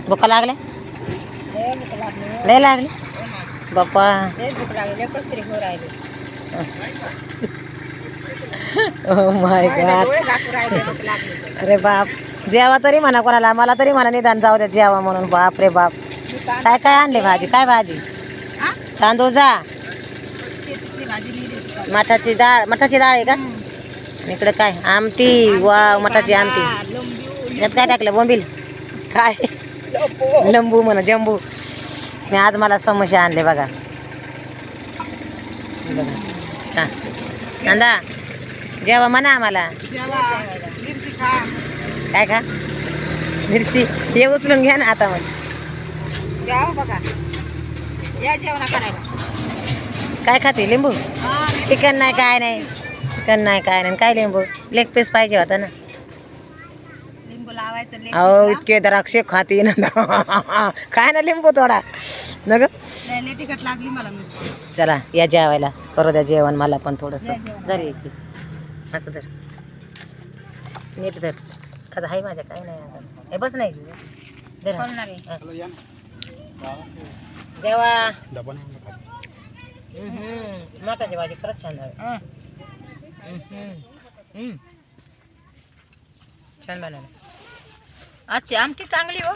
भुका लागल्या लय लागली बाप्पा. Oh my God. अरे बाप, जेवा तरी म्हणा कोणाला, मला तरी म्हणा निदान जाऊ द्या जेवा म्हणून. बाप रे बाप. काय काय आणले भाजी? काय भाजी? तांदूळ जा, मठाची डाळ. मठाची डाळ आहे का? इकडे काय आमटी? वा, मठाची आमटी. यात काय टाकलं? बोंबील काय? लंबू म्हणा, जंबू. मी आज मला समोसे आणले बघा. हा नंदा जेवा म्हणा आम्हाला. काय खा? मिरची. हे उचलून घ्या ना आता. मग बघा या जेवणा करायला. काय खाते? लिंबू? चिकन नाही, काय नाही. चिकन नाही, काय नाही. काय लिंबू? लेग पीस पाहिजे होता ना. लिंबू लावायचं. अहो इतके द्राक्षे खाते ना. काय ना लिंबू थोडा न ग. तिखट लागली मला. चला या जेवायला, करू द्या जेवण मला पण थोडस. जर येते असं तर नीट धर. आता हाय माझ्या काय नाही. हे बस नाही जेवा. मटाची भाजी खरंच छान झाली. छान बनवलं. आजची आमटी चांगली हो.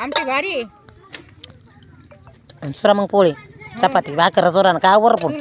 आमटी भारी. दुसरा मग पोळी चपाती भाकर जोरान का वर पण